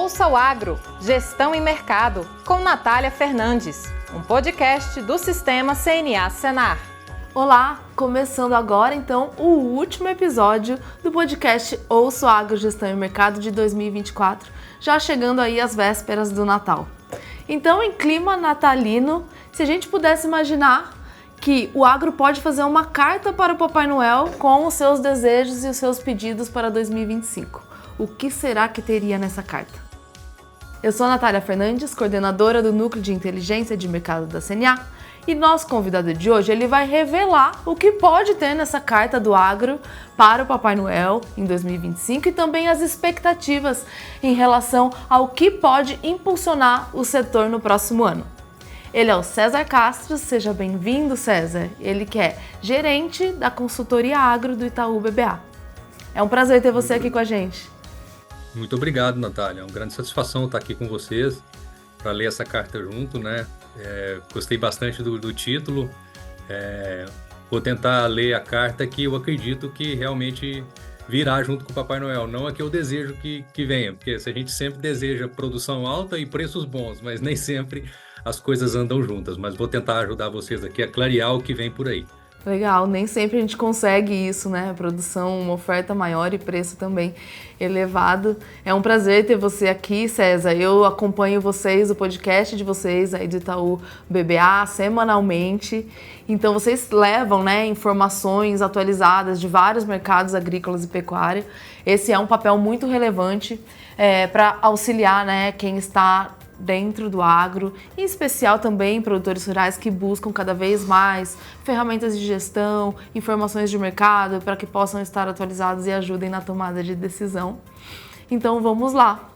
Ouça o Agro, Gestão e Mercado, com Natália Fernandes, um podcast do Sistema CNA Senar. Olá, começando agora então o último episódio do podcast Ouça o Agro, Gestão e Mercado de 2024, já chegando aí às vésperas do Natal. Então, em clima natalino, se a gente pudesse imaginar que o agro pode fazer uma carta para o Papai Noel com os seus desejos e os seus pedidos para 2025. O que será que teria nessa carta? Eu sou a Natália Fernandes, coordenadora do Núcleo de Inteligência de Mercado da CNA, e nosso convidado de hoje ele vai revelar o que pode ter nessa carta do agro para o Papai Noel em 2025 e também as expectativas em relação ao que pode impulsionar o setor no próximo ano. Ele é o César Castro, seja bem-vindo, César. Ele que é gerente da consultoria agro do Itaú BBA. É um prazer ter você aqui com a gente. Muito obrigado, Natália. É uma grande satisfação estar aqui com vocês para ler essa carta junto, né? Gostei bastante do título. Vou tentar ler a carta que eu acredito que realmente virá junto com o Papai Noel. Não a que eu desejo que venha, porque a gente sempre deseja produção alta e preços bons, mas nem sempre as coisas andam juntas. Mas vou tentar ajudar vocês aqui a clarear o que vem por aí. Legal, nem sempre a gente consegue isso, né? Produção, uma oferta maior e preço também elevado. É um prazer ter você aqui, César. Eu acompanho vocês, o podcast de vocês aí do Itaú BBA semanalmente. Então vocês levam, né, informações atualizadas de vários mercados agrícolas e pecuária. Esse é um papel muito relevante para auxiliar, né, quem está dentro do agro, em especial também produtores rurais que buscam cada vez mais ferramentas de gestão, informações de mercado para que possam estar atualizados e ajudem na tomada de decisão. Então vamos lá!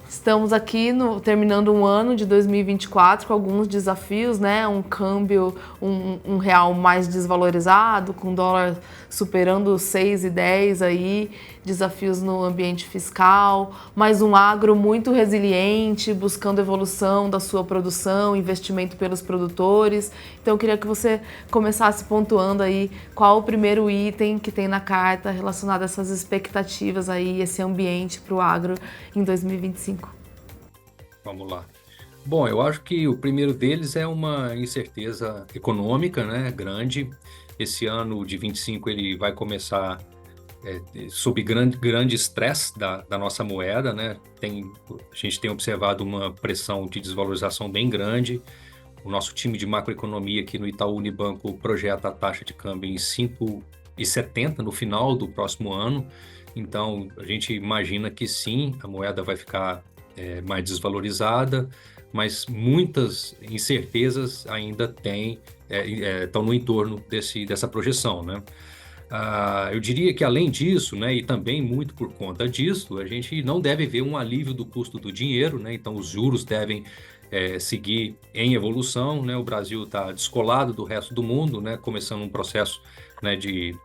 Estamos aqui terminando um ano de 2024 com alguns desafios, né? Um câmbio, um real mais desvalorizado, com dólar superando 6,10 aí, desafios no ambiente fiscal, mas um agro muito resiliente, buscando evolução da sua produção, investimento pelos produtores. Então eu queria que você começasse pontuando aí qual o primeiro item que tem na carta relacionado a essas expectativas aí, esse ambiente para o agro em 2025. Vamos lá. Bom, eu acho que o primeiro deles é uma incerteza econômica, né, grande. Esse ano de 25 ele vai começar sob grande estresse da nossa moeda, né? A gente tem observado uma pressão de desvalorização bem grande. O nosso time de macroeconomia aqui no Itaú Unibanco projeta a taxa de câmbio em 5,70 no final do próximo ano. Então, a gente imagina que sim, a moeda vai ficar mais desvalorizada, mas muitas incertezas ainda estão no entorno dessa projeção, né? Eu diria que além disso, né, e também muito por conta disso, a gente não deve ver um alívio do custo do dinheiro, né? Então os juros devem seguir em evolução, né? O Brasil está descolado do resto do mundo, né? Começando um processo, né, de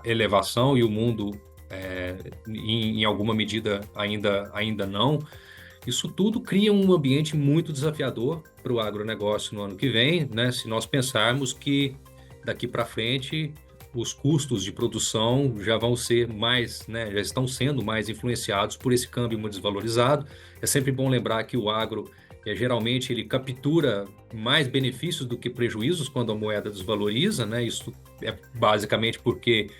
elevação e o mundo em alguma medida ainda não. Isso tudo cria um ambiente muito desafiador para o agronegócio no ano que vem, né? Se nós pensarmos que daqui para frente os custos de produção já vão ser mais, né, já estão sendo mais influenciados por esse câmbio muito desvalorizado. É sempre bom lembrar que o agro geralmente ele captura mais benefícios do que prejuízos quando a moeda desvaloriza, né? Isso é basicamente porque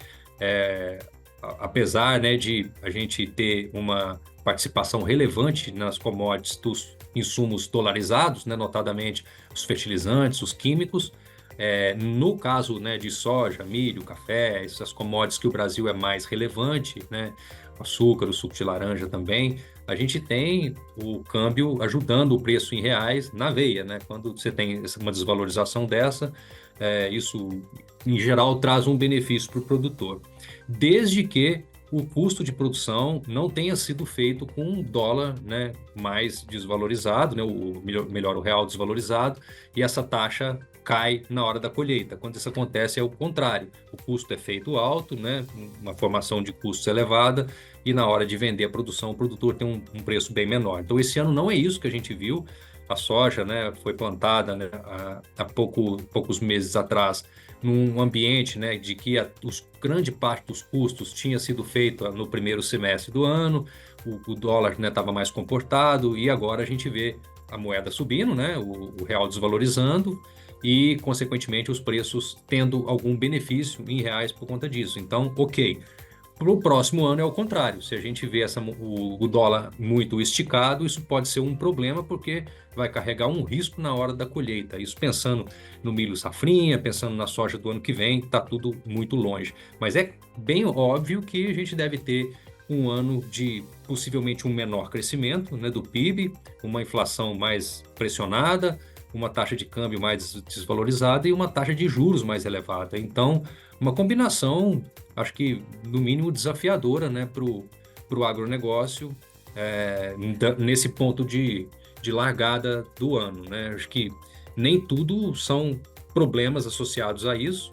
apesar, né, de a gente ter uma participação relevante nas commodities dos insumos dolarizados, né, notadamente os fertilizantes, os químicos, no caso, né, de soja, milho, café, essas commodities que o Brasil é mais relevante, né, açúcar, o suco de laranja também, a gente tem o câmbio ajudando o preço em reais na veia, né? Quando você tem uma desvalorização dessa, isso em geral traz um benefício para o produtor, desde que o custo de produção não tenha sido feito com um dólar, né, mais desvalorizado, né, o real desvalorizado, e essa taxa cai na hora da colheita. Quando isso acontece é o contrário, o custo é feito alto, né, uma formação de custos elevada, e na hora de vender a produção o produtor tem um preço bem menor. Então esse ano não é isso que a gente viu. A soja, né, foi plantada, né, há poucos meses atrás num ambiente, né, de que grande parte dos custos tinha sido feita no primeiro semestre do ano, o dólar, né, estava mais comportado, e agora a gente vê a moeda subindo, né, o real desvalorizando e, consequentemente, os preços tendo algum benefício em reais por conta disso. Então, ok. Para o próximo ano é o contrário. Se a gente vê o dólar muito esticado, isso pode ser um problema porque vai carregar um risco na hora da colheita. Isso pensando no milho safrinha, pensando na soja do ano que vem, está tudo muito longe. Mas é bem óbvio que a gente deve ter um ano de possivelmente um menor crescimento, né, do PIB, uma inflação mais pressionada, uma taxa de câmbio mais desvalorizada e uma taxa de juros mais elevada. Então, uma combinação, acho que no mínimo desafiadora, né, para o agronegócio, nesse ponto de largada do ano, né? Acho que nem tudo são problemas associados a isso,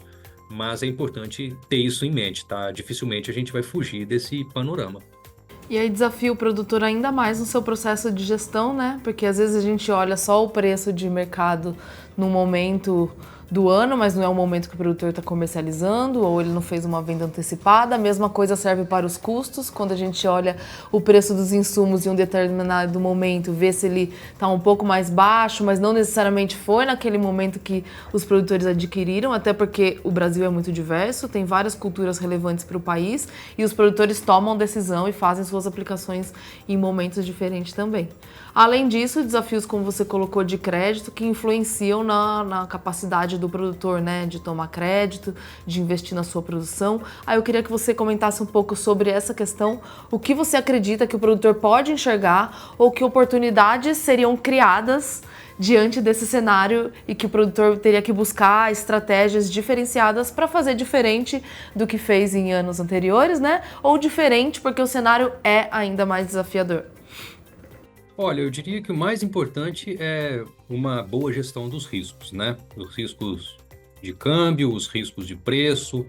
mas é importante ter isso em mente, tá? Dificilmente a gente vai fugir desse panorama. E aí desafia o produtor ainda mais no seu processo de gestão, né? Porque às vezes a gente olha só o preço de mercado no momento do ano, mas não é o momento que o produtor está comercializando, ou ele não fez uma venda antecipada. A mesma coisa serve para os custos. Quando a gente olha o preço dos insumos em um determinado momento, vê se ele está um pouco mais baixo, mas não necessariamente foi naquele momento que os produtores adquiriram, até porque o Brasil é muito diverso, tem várias culturas relevantes para o país, e os produtores tomam decisão e fazem suas aplicações em momentos diferentes também. Além disso, desafios, como você colocou, de crédito, que influenciam na capacidade do produtor, né, de tomar crédito, de investir na sua produção. Aí eu queria que você comentasse um pouco sobre essa questão, o que você acredita que o produtor pode enxergar ou que oportunidades seriam criadas diante desse cenário e que o produtor teria que buscar estratégias diferenciadas para fazer diferente do que fez em anos anteriores, né? Ou diferente porque o cenário é ainda mais desafiador. Olha, eu diria que o mais importante é uma boa gestão dos riscos, né? Os riscos de câmbio, os riscos de preço.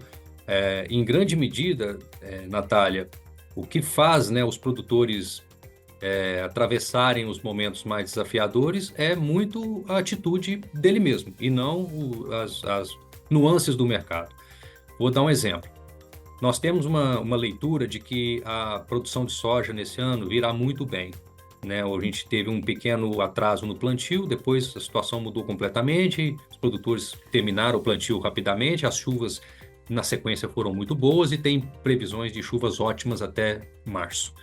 Em grande medida, Natália, o que faz, né, os produtores atravessarem os momentos mais desafiadores é muito a atitude dele mesmo e não as nuances do mercado. Vou dar um exemplo. Nós temos uma leitura de que a produção de soja nesse ano virá muito bem, né? A gente teve um pequeno atraso no plantio, depois a situação mudou completamente, os produtores terminaram o plantio rapidamente, as chuvas na sequência foram muito boas e tem previsões de chuvas ótimas até março.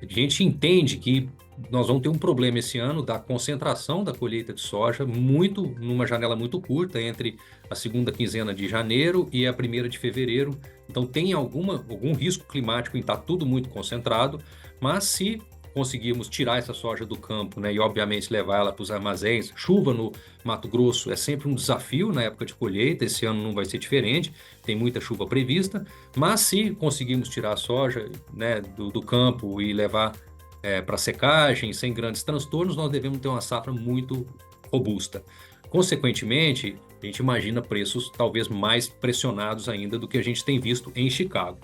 A gente entende que nós vamos ter um problema esse ano da concentração da colheita de soja numa janela muito curta entre a segunda quinzena de janeiro e a primeira de fevereiro. Então tem algum risco climático em estar tudo muito concentrado, mas se conseguirmos tirar essa soja do campo, né, e obviamente levar ela para os armazéns, chuva no Mato Grosso é sempre um desafio na época de colheita, esse ano não vai ser diferente, tem muita chuva prevista, mas se conseguirmos tirar a soja, né, do campo e levar para secagem, sem grandes transtornos, nós devemos ter uma safra muito robusta. Consequentemente, a gente imagina preços talvez mais pressionados ainda do que a gente tem visto em Chicago.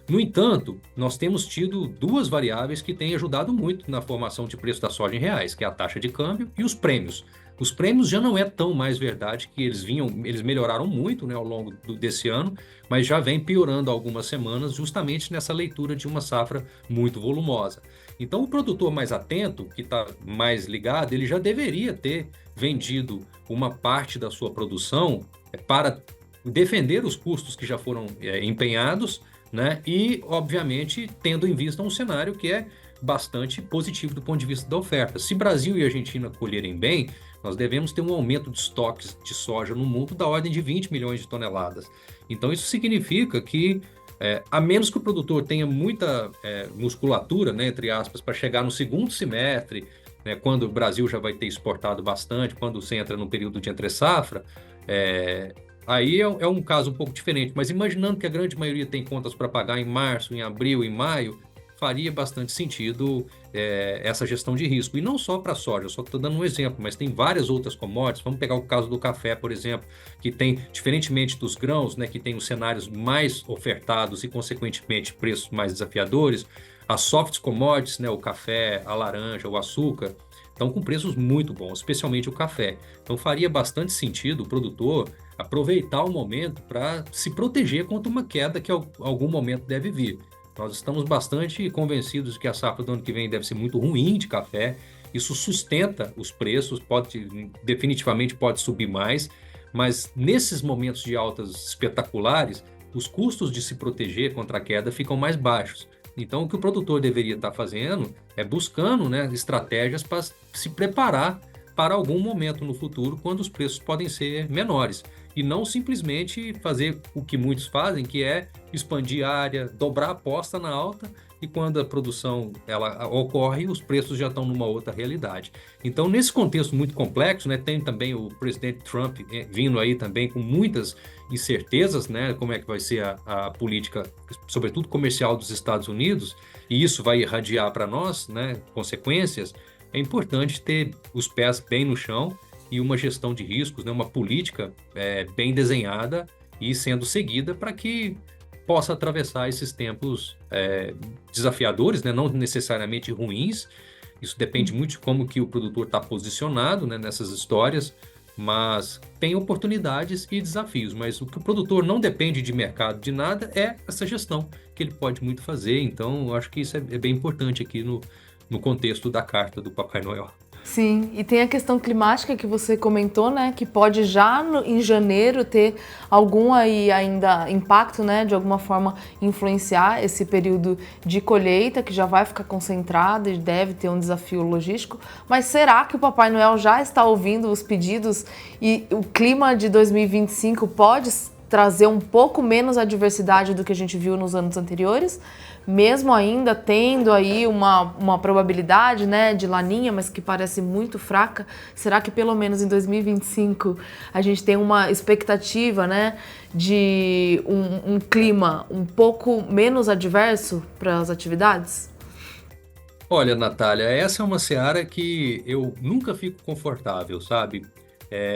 No entanto, nós temos tido duas variáveis que têm ajudado muito na formação de preço da soja em reais, que é a taxa de câmbio e os prêmios. Os prêmios já não é tão mais verdade que eles melhoraram muito, né, ao longo desse ano, mas já vem piorando algumas semanas justamente nessa leitura de uma safra muito volumosa. Então, o produtor mais atento, que está mais ligado, ele já deveria ter vendido uma parte da sua produção para defender os custos que já foram empenhados, né? E, obviamente, tendo em vista um cenário que é bastante positivo do ponto de vista da oferta. Se Brasil e Argentina colherem bem, nós devemos ter um aumento de estoques de soja no mundo da ordem de 20 milhões de toneladas. Então, isso significa que, a menos que o produtor tenha muita musculatura, né, entre aspas, para chegar no segundo semestre, né, quando o Brasil já vai ter exportado bastante, quando você entra no período de entre-safra, aí é um caso um pouco diferente, mas imaginando que a grande maioria tem contas para pagar em março, em abril, em maio, faria bastante sentido essa gestão de risco. E não só para a soja, eu só estou dando um exemplo, mas tem várias outras commodities. Vamos pegar o caso do café, por exemplo, que tem, diferentemente dos grãos, né, que tem os cenários mais ofertados e, consequentemente, preços mais desafiadores, as soft commodities, né, o café, a laranja, o açúcar, estão com preços muito bons, especialmente o café. Então faria bastante sentido o produtor aproveitar o momento para se proteger contra uma queda que algum momento deve vir. Nós estamos bastante convencidos de que a safra do ano que vem deve ser muito ruim de café. Isso sustenta os preços, definitivamente pode subir mais, mas nesses momentos de altas espetaculares, os custos de se proteger contra a queda ficam mais baixos. Então, o que o produtor deveria estar fazendo é buscando, né, estratégias para se preparar para algum momento no futuro, quando os preços podem ser menores. E não simplesmente fazer o que muitos fazem, que é expandir a área, dobrar a aposta na alta, e quando a produção ela ocorre, os preços já estão numa outra realidade. Então, nesse contexto muito complexo, né, tem também o presidente Trump vindo aí também com muitas incertezas, né, como é que vai ser a política, sobretudo comercial dos Estados Unidos, e isso vai irradiar para nós, né, consequências. É importante ter os pés bem no chão e uma gestão de riscos, né, uma política bem desenhada e sendo seguida para que possa atravessar esses tempos desafiadores, né, não necessariamente ruins. Isso depende muito de como que o produtor está posicionado, né, nessas histórias, mas tem oportunidades e desafios. Mas o que o produtor não depende de mercado, de nada, é essa gestão que ele pode muito fazer. Então, eu acho que isso é bem importante aqui no contexto da carta do Papai Noel. Sim, e tem a questão climática que você comentou, né, que pode já em janeiro ter algum aí ainda impacto, né, de alguma forma influenciar esse período de colheita que já vai ficar concentrado e deve ter um desafio logístico. Mas será que o Papai Noel já está ouvindo os pedidos e o clima de 2025 pode trazer um pouco menos adversidade do que a gente viu nos anos anteriores? Mesmo ainda tendo aí uma probabilidade, né, de laninha, mas que parece muito fraca, será que pelo menos em 2025 a gente tem uma expectativa, né, de um clima um pouco menos adverso para as atividades? Olha, Natália, essa é uma seara que eu nunca fico confortável, sabe?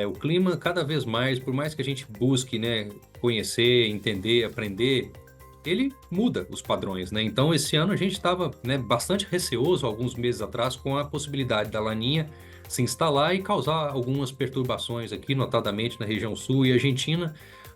O clima cada vez mais, por mais que a gente busque, né, conhecer, entender, aprender, ele muda os padrões, né? Então, esse ano a gente estava, né, bastante receoso, alguns meses atrás, com a possibilidade da laninha se instalar e causar algumas perturbações aqui, notadamente na região sul e Argentina.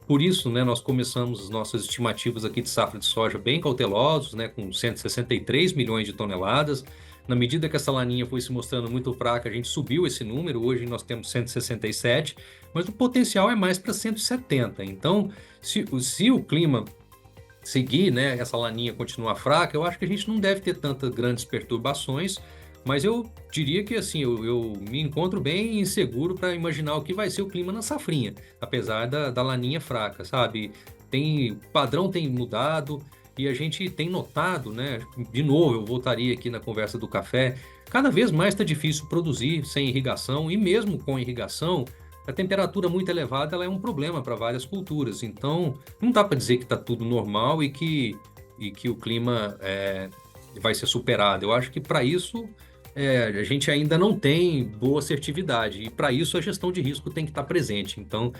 Por isso, né, nós começamos as nossas estimativas aqui de safra de soja bem cautelosos, né, com 163 milhões de toneladas. Na medida que essa laninha foi se mostrando muito fraca, a gente subiu esse número. Hoje nós temos 167, mas o potencial é mais para 170. Então, se o clima seguir, né, essa laninha continuar fraca, eu acho que a gente não deve ter tantas grandes perturbações, mas eu diria que assim, eu me encontro bem inseguro para imaginar o que vai ser o clima na safrinha, apesar da laninha fraca, sabe? O padrão tem mudado e a gente tem notado, né? De novo, eu voltaria aqui na conversa do café, cada vez mais está difícil produzir sem irrigação, e mesmo com irrigação, a temperatura muito elevada ela é um problema para várias culturas. Então, não dá para dizer que está tudo normal e que o clima vai ser superado. Eu acho que para isso a gente ainda não tem boa assertividade, e para isso a gestão de risco tem que estar presente. Então,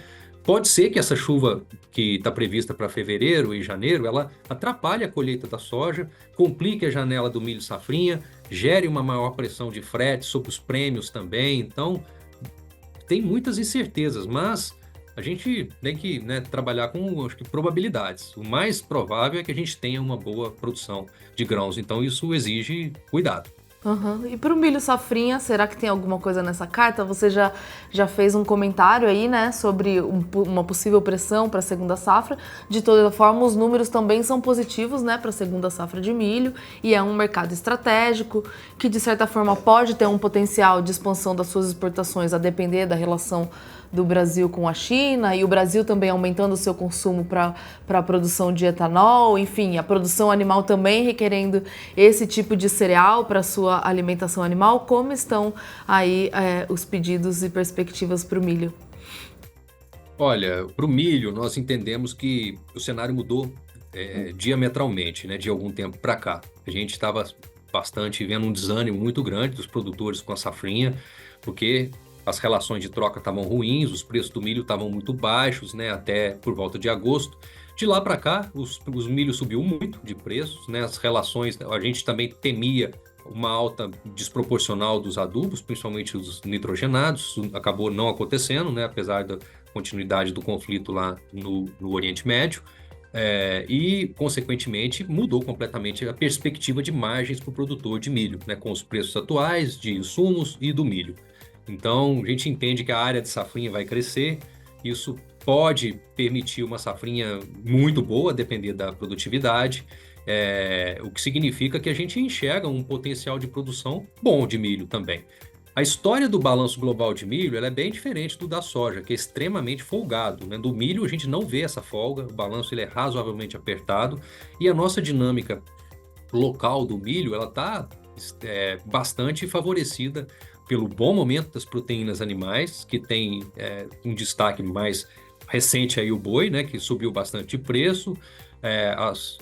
pode ser que essa chuva que está prevista para fevereiro e janeiro, ela atrapalhe a colheita da soja, complique a janela do milho safrinha, gere uma maior pressão de frete sobre os prêmios também. Então, tem muitas incertezas, mas a gente tem que, né, trabalhar com, acho que, probabilidades. O mais provável é que a gente tenha uma boa produção de grãos, então isso exige cuidado. Uhum. E para o milho safrinha, será que tem alguma coisa nessa carta? Você já fez um comentário aí, né, sobre uma possível pressão para a segunda safra. De toda forma, os números também são positivos, né, para a segunda safra de milho, e é um mercado estratégico que, de certa forma, pode ter um potencial de expansão das suas exportações a depender da relação do Brasil com a China, e o Brasil também aumentando o seu consumo para a produção de etanol, enfim, a produção animal também requerendo esse tipo de cereal para a sua alimentação animal. Como estão aí os pedidos e perspectivas para o milho? Olha, para o milho, nós entendemos que o cenário mudou diametralmente, né, de algum tempo para cá. A gente estava bastante vendo um desânimo muito grande dos produtores com a safrinha, porque as relações de troca estavam ruins, os preços do milho estavam muito baixos, né, até por volta de agosto. De lá para cá, os milhos subiu muito de preços, né, as relações, a gente também temia uma alta desproporcional dos adubos, principalmente os nitrogenados. Isso acabou não acontecendo, né, apesar da continuidade do conflito lá no Oriente Médio. E, consequentemente, mudou completamente a perspectiva de margens para o produtor de milho, né, com os preços atuais de insumos e do milho. Então, a gente entende que a área de safrinha vai crescer, isso pode permitir uma safrinha muito boa, depender da produtividade, o que significa que a gente enxerga um potencial de produção bom de milho também. A história do balanço global de milho ela é bem diferente do da soja, que é extremamente folgado, né? Do milho a gente não vê essa folga, o balanço ele é razoavelmente apertado, e a nossa dinâmica local do milho ela está bastante favorecida pelo bom momento das proteínas animais, que tem um destaque mais recente aí o boi, né, que subiu bastante de preço.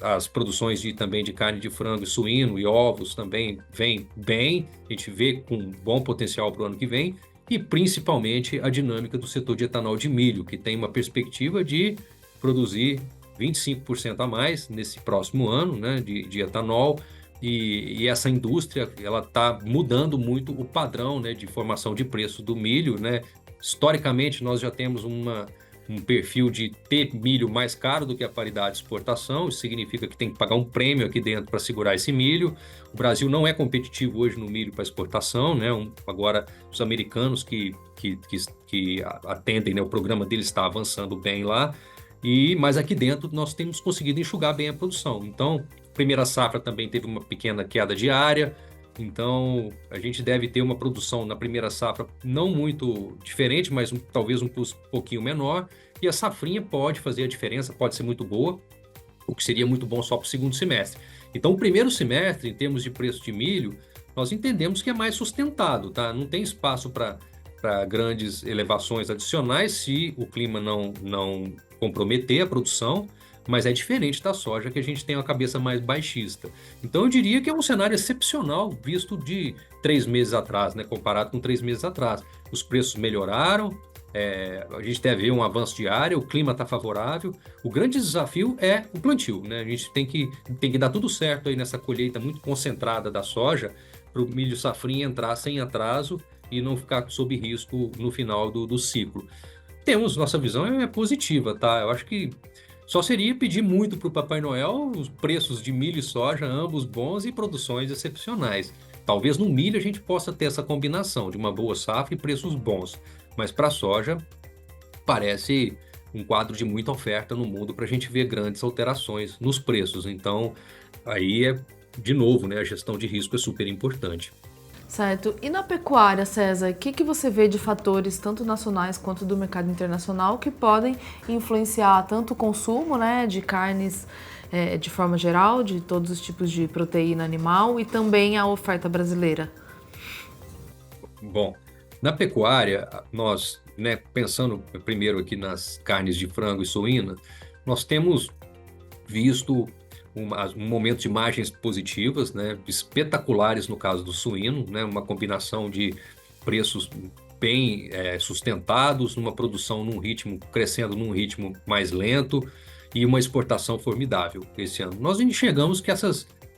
As produções também de carne de frango e suíno e ovos também vêm bem, a gente vê com bom potencial para o ano que vem, e principalmente a dinâmica do setor de etanol de milho, que tem uma perspectiva de produzir 25% a mais nesse próximo ano, né, de etanol, e essa indústria ela está mudando muito o padrão, né, de formação de preço do milho, né? Historicamente, nós já temos um perfil de ter milho mais caro do que a paridade de exportação. Isso significa que tem que pagar um prêmio aqui dentro para segurar esse milho. O Brasil não é competitivo hoje no milho para exportação, né? Agora, os americanos que atendem, né, o programa deles está avançando bem lá, mas aqui dentro nós temos conseguido enxugar bem a produção. Então, primeira safra também teve uma pequena queda de área, então a gente deve ter uma produção na primeira safra não muito diferente, mas talvez um pouquinho menor, e a safrinha pode fazer a diferença, pode ser muito boa, o que seria muito bom só para o segundo semestre. Então o primeiro semestre, em termos de preço de milho, nós entendemos que é mais sustentado, tá? Não tem espaço para grandes elevações adicionais se o clima não comprometer a produção, mas é diferente da soja, que a gente tem uma cabeça mais baixista. Então eu diria que é um cenário excepcional visto de 3 meses atrás, né, comparado com 3 meses atrás. Os preços melhoraram, a gente deve ver um avanço de área, o clima está favorável. O grande desafio é o plantio, né? A gente tem que dar tudo certo aí nessa colheita muito concentrada da soja para o milho safrinha entrar sem atraso e não ficar sob risco no final do ciclo. Nossa visão é positiva, tá? Eu acho que só seria pedir muito para o Papai Noel os preços de milho e soja, ambos bons, e produções excepcionais. Talvez no milho a gente possa ter essa combinação de uma boa safra e preços bons, mas para a soja parece um quadro de muita oferta no mundo para a gente ver grandes alterações nos preços. Então, aí de novo, né, a gestão de risco é super importante. Certo. E na pecuária, César, o que você vê de fatores, tanto nacionais quanto do mercado internacional, que podem influenciar tanto o consumo, né, de carnes de forma geral, de todos os tipos de proteína animal, e também a oferta brasileira? Bom, na pecuária, nós, né, pensando primeiro aqui nas carnes de frango e suína, nós temos visto um momento de margens positivas, né, espetaculares no caso do suíno, né, uma combinação de preços bem sustentados, numa produção crescendo num ritmo mais lento e uma exportação formidável esse ano. Nós enxergamos que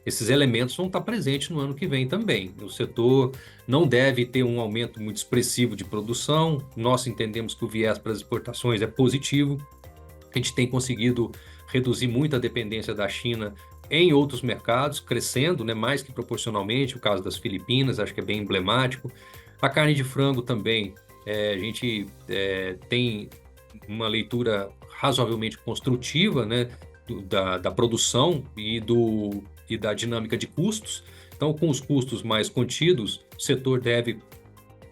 esses elementos vão estar presentes no ano que vem também. O setor não deve ter um aumento muito expressivo de produção, nós entendemos que o viés para as exportações é positivo, a gente tem conseguido reduzir muito a dependência da China em outros mercados, crescendo, né, mais que proporcionalmente, o caso das Filipinas, acho que é bem emblemático. A carne de frango também, a gente tem uma leitura razoavelmente construtiva, né, da produção e da dinâmica de custos. Então, com os custos mais contidos, o setor deve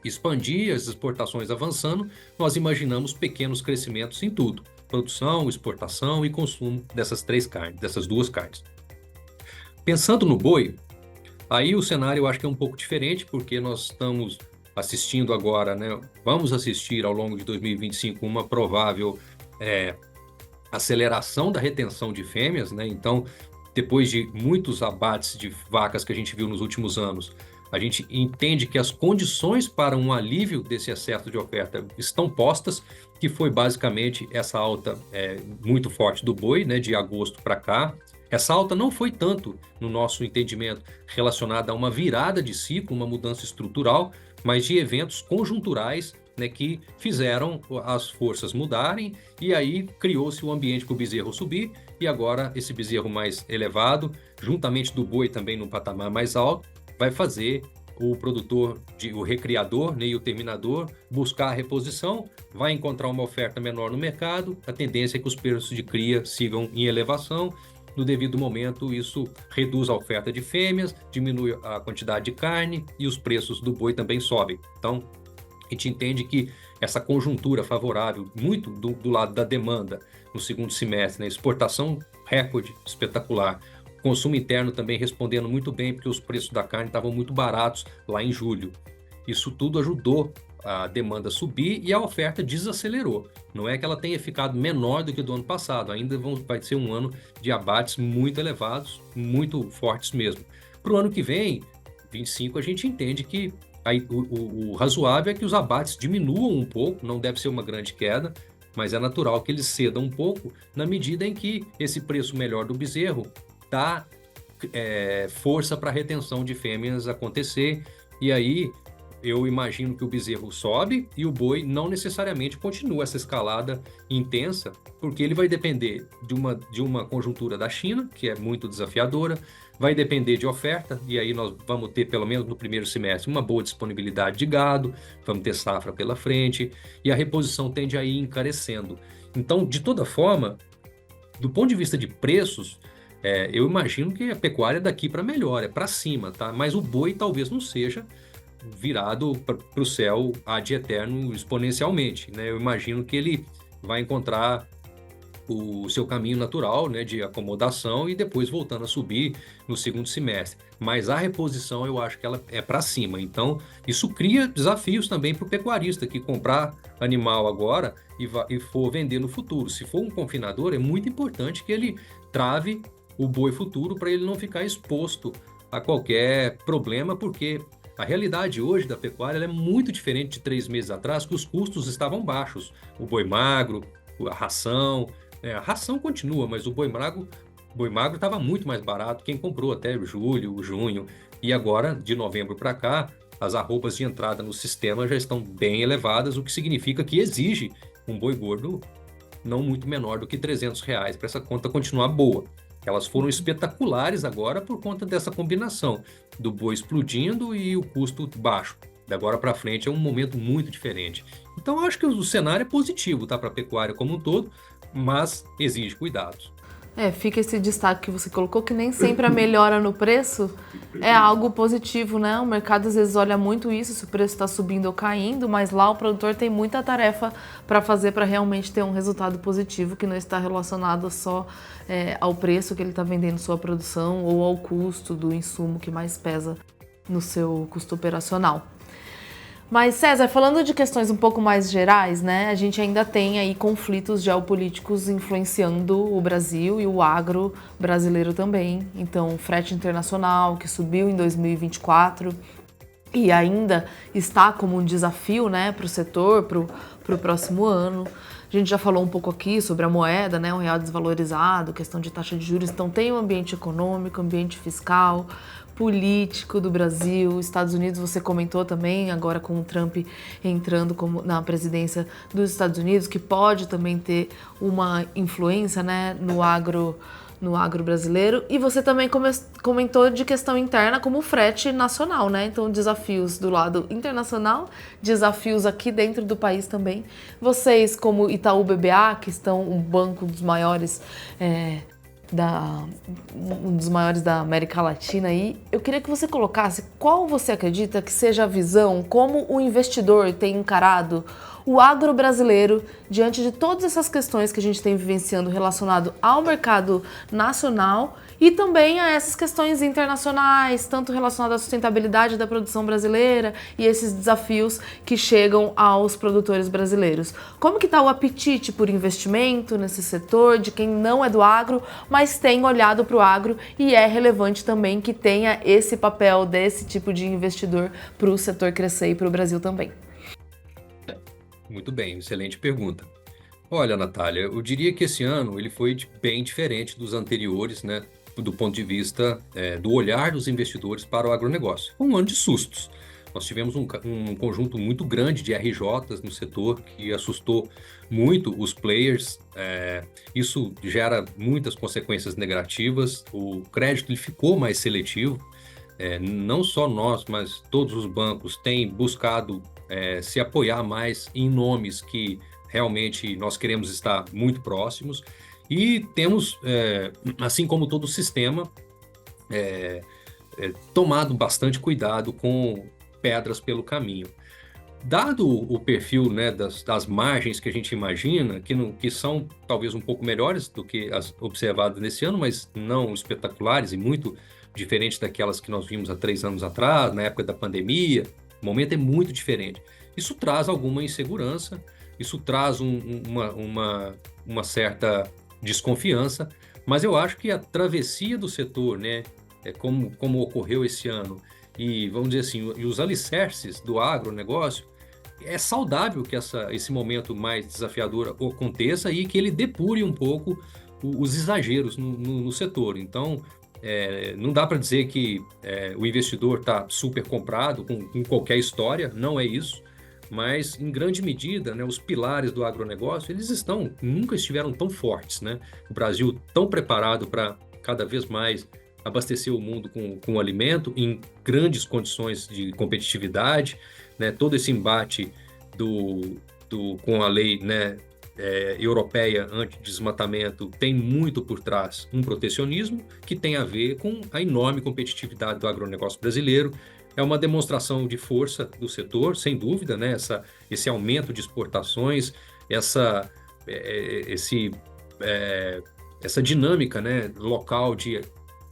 expandir, as exportações avançando, nós imaginamos pequenos crescimentos em tudo. Produção, exportação e consumo dessas duas carnes. Pensando no boi, aí o cenário eu acho que é um pouco diferente, porque nós estamos assistindo agora, né? Vamos assistir ao longo de 2025 uma provável aceleração da retenção de fêmeas, né? Então, depois de muitos abates de vacas que a gente viu nos últimos anos, a gente entende que as condições para um alívio desse excesso de oferta estão postas, que foi basicamente essa alta muito forte do boi, né, de agosto para cá. Essa alta não foi tanto, no nosso entendimento, relacionada a uma virada de ciclo, uma mudança estrutural, mas de eventos conjunturais, né, que fizeram as forças mudarem, e aí criou-se o ambiente para o bezerro subir, e agora esse bezerro mais elevado, juntamente do boi também num patamar mais alto, vai fazer o produtor, o recriador, né, e o terminador buscar a reposição, vai encontrar uma oferta menor no mercado, a tendência é que os preços de cria sigam em elevação. No devido momento, isso reduz a oferta de fêmeas, diminui a quantidade de carne e os preços do boi também sobem. Então, a gente entende que essa conjuntura favorável, muito do lado da demanda no segundo semestre, né? Exportação recorde, espetacular. Consumo interno também respondendo muito bem, porque os preços da carne estavam muito baratos lá em julho. Isso tudo ajudou a demanda a subir e a oferta desacelerou. Não é que ela tenha ficado menor do que do ano passado, ainda vai ser um ano de abates muito elevados, muito fortes mesmo. Para o ano que vem, 25, a gente entende que aí, o razoável é que os abates diminuam um pouco, não deve ser uma grande queda, mas é natural que eles cedam um pouco na medida em que esse preço melhor do bezerro dá força para a retenção de fêmeas acontecer, e aí eu imagino que o bezerro sobe e o boi não necessariamente continua essa escalada intensa, porque ele vai depender de uma conjuntura da China, que é muito desafiadora, vai depender de oferta, e aí nós vamos ter, pelo menos no primeiro semestre, uma boa disponibilidade de gado, vamos ter safra pela frente, e a reposição tende a ir encarecendo. Então, de toda forma, do ponto de vista de preços, eu imagino que a pecuária daqui para melhor, é para cima, tá? Mas o boi talvez não seja virado para o céu ad eterno exponencialmente, né? Eu imagino que ele vai encontrar o seu caminho natural, né, de acomodação e depois voltando a subir no segundo semestre. Mas a reposição eu acho que ela é para cima. Então, isso cria desafios também para o pecuarista que comprar animal agora e for vender no futuro. Se for um confinador, é muito importante que ele trave o boi futuro para ele não ficar exposto a qualquer problema, porque a realidade hoje da pecuária é muito diferente de 3 meses atrás, que os custos estavam baixos. O boi magro, a ração continua, mas o boi magro estava muito mais barato. Quem comprou até julho, junho, e agora, de novembro para cá, as arrobas de entrada no sistema já estão bem elevadas, o que significa que exige um boi gordo não muito menor do que R$300 para essa conta continuar boa. Elas foram espetaculares agora por conta dessa combinação do boi explodindo e o custo baixo. De agora para frente é um momento muito diferente. Então eu acho que o cenário é positivo, tá, para a pecuária como um todo, mas exige cuidados. Fica esse destaque que você colocou, que nem sempre a melhora no preço é algo positivo, né? O mercado às vezes olha muito isso, se o preço está subindo ou caindo, mas lá o produtor tem muita tarefa para fazer para realmente ter um resultado positivo que não está relacionado só ao preço que ele está vendendo sua produção ou ao custo do insumo que mais pesa no seu custo operacional. Mas, César, falando de questões um pouco mais gerais, né, a gente ainda tem aí conflitos geopolíticos influenciando o Brasil e o agro brasileiro também. Então, o frete internacional, que subiu em 2024 e ainda está como um desafio, né, para o setor, para o próximo ano. A gente já falou um pouco aqui sobre a moeda, né, o real desvalorizado, questão de taxa de juros. Então, tem o ambiente econômico, ambiente fiscal, político do Brasil. Estados Unidos, você comentou também, agora com o Trump entrando na presidência dos Estados Unidos, que pode também ter uma influência, né, no agro brasileiro. E você também comentou de questão interna como o frete nacional, né? Então, desafios do lado internacional, desafios aqui dentro do país também. Vocês, como Itaú BBA, que estão um banco dos maiores um dos maiores da América Latina aí, eu queria que você colocasse qual você acredita que seja a visão, como o investidor tem encarado o agro brasileiro diante de todas essas questões que a gente tem vivenciando relacionado ao mercado nacional e também a essas questões internacionais, tanto relacionadas à sustentabilidade da produção brasileira e esses desafios que chegam aos produtores brasileiros. Como que está o apetite por investimento nesse setor, de quem não é do agro, mas tem olhado para o agro e é relevante também que tenha esse papel desse tipo de investidor para o setor crescer e para o Brasil também? Muito bem, excelente pergunta. Olha, Natália, eu diria que esse ano ele foi bem diferente dos anteriores, né? do ponto de vista do olhar dos investidores para o agronegócio. Foi um ano de sustos. Nós tivemos um conjunto muito grande de RJs no setor que assustou muito os players. Isso gera muitas consequências negativas. O crédito ele ficou mais seletivo. Não só nós, mas todos os bancos têm buscado se apoiar mais em nomes que realmente nós queremos estar muito próximos. E temos, assim como todo o sistema, tomado bastante cuidado com pedras pelo caminho. Dado o perfil, né, das margens que a gente imagina, que são talvez um pouco melhores do que as observadas nesse ano, mas não espetaculares e muito diferentes daquelas que nós vimos há 3 anos atrás, na época da pandemia, o momento é muito diferente. Isso traz alguma insegurança, isso traz uma certa desconfiança, mas eu acho que a travessia do setor, né, como ocorreu esse ano, e vamos dizer assim, e os alicerces do agronegócio, é saudável que esse momento mais desafiador aconteça e que ele depure um pouco os exageros no setor. Então, não dá para dizer que o investidor está super comprado com qualquer história, não é isso, mas em grande medida, né, os pilares do agronegócio, eles nunca estiveram tão fortes, né? O Brasil tão preparado para cada vez mais abastecer o mundo com alimento em grandes condições de competitividade, né? Todo esse embate com a lei, né, europeia anti-desmatamento tem muito por trás um protecionismo que tem a ver com a enorme competitividade do agronegócio brasileiro. É uma demonstração de força do setor, sem dúvida, né? Esse aumento de exportações, essa dinâmica, né, local de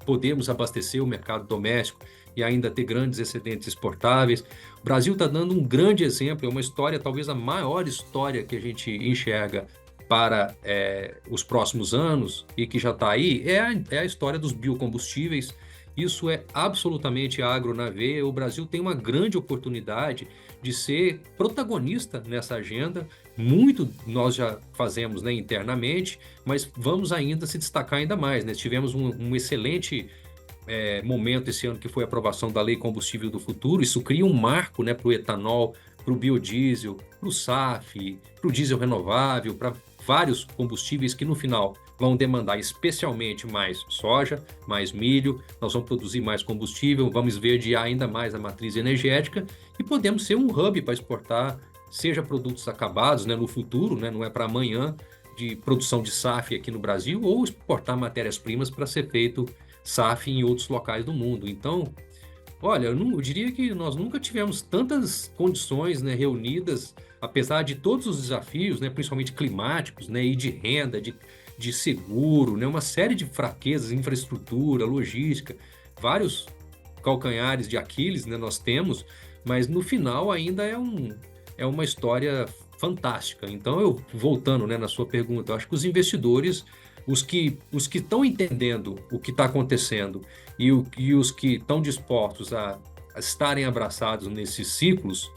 podermos abastecer o mercado doméstico e ainda ter grandes excedentes exportáveis. O Brasil está dando um grande exemplo, é uma história, talvez a maior história que a gente enxerga para os próximos anos e que já está aí, é a história dos biocombustíveis. Isso é absolutamente agro na veia. O Brasil tem uma grande oportunidade de ser protagonista nessa agenda. Muito nós já fazemos, né, internamente, mas vamos ainda se destacar ainda mais, né? Tivemos um excelente momento esse ano que foi a aprovação da Lei Combustível do Futuro. Isso cria um marco, né, para o etanol, para o biodiesel, para o SAF, para o diesel renovável, para vários combustíveis que no final vão demandar especialmente mais soja, mais milho, nós vamos produzir mais combustível, vamos esverdear ainda mais a matriz energética e podemos ser um hub para exportar, seja produtos acabados, né, no futuro, né, não é para amanhã, de produção de SAF aqui no Brasil, ou exportar matérias-primas para ser feito SAF em outros locais do mundo. Então, olha, eu diria que nós nunca tivemos tantas condições, né, reunidas, apesar de todos os desafios, né, principalmente climáticos, né, e de renda, de seguro, né, uma série de fraquezas, infraestrutura, logística, vários calcanhares de Aquiles, né, nós temos, mas no final ainda é uma história fantástica. Então, voltando, né, na sua pergunta, eu acho que os investidores, os que estão entendendo o que está acontecendo e os que estão dispostos a estarem abraçados nesses ciclos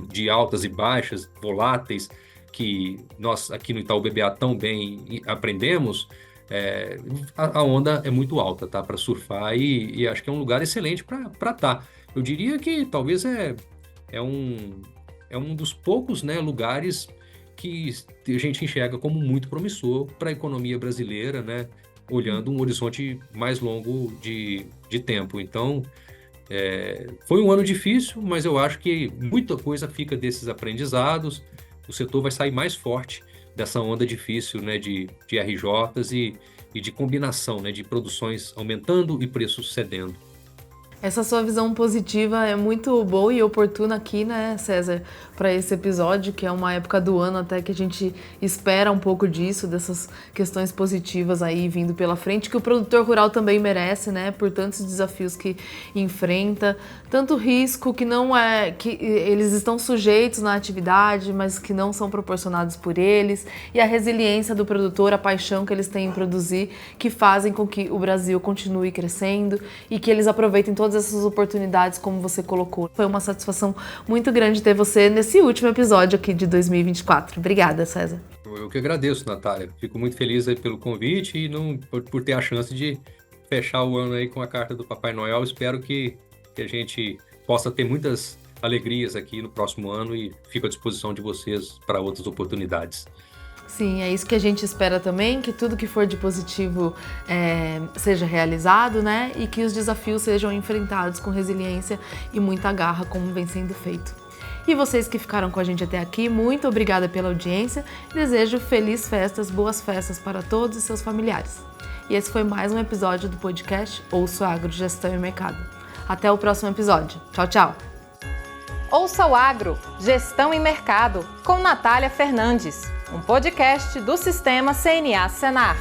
de altas e baixas, voláteis, que nós aqui no Itaú BBA tão bem aprendemos, a onda é muito alta, tá, para surfar e acho que é um lugar excelente para estar. Eu diria que talvez é um dos poucos, né, lugares que a gente enxerga como muito promissor para a economia brasileira, né, olhando um horizonte mais longo de tempo. Então, foi um ano difícil, mas eu acho que muita coisa fica desses aprendizados. O setor vai sair mais forte dessa onda difícil, né, de RJs e de combinação, né, de produções aumentando e preços cedendo. Essa sua visão positiva é muito boa e oportuna aqui, né, César, para esse episódio, que é uma época do ano até que a gente espera um pouco disso, dessas questões positivas aí vindo pela frente, que o produtor rural também merece, né, por tantos desafios que enfrenta, tanto risco que eles estão sujeitos na atividade, mas que não são proporcionados por eles, e a resiliência do produtor, a paixão que eles têm em produzir, que fazem com que o Brasil continue crescendo e que eles aproveitem todas essas oportunidades, como você colocou. Foi uma satisfação muito grande ter você nesse último episódio aqui de 2024. Obrigada, César. Eu que agradeço, Natália. Fico muito feliz aí pelo convite e por ter a chance de fechar o ano aí com a carta do Papai Noel. Espero que a gente possa ter muitas alegrias aqui no próximo ano e fico à disposição de vocês para outras oportunidades. Sim, é isso que a gente espera também, que tudo que for de positivo seja realizado, né? E que os desafios sejam enfrentados com resiliência e muita garra, como vem sendo feito. E vocês que ficaram com a gente até aqui, muito obrigada pela audiência. Desejo felizes festas, boas festas para todos e seus familiares. E esse foi mais um episódio do podcast Ouça o Agro, Gestão e Mercado. Até o próximo episódio. Tchau, tchau! Ouça o Agro, Gestão e Mercado, com Natália Fernandes, um podcast do Sistema CNA Senar.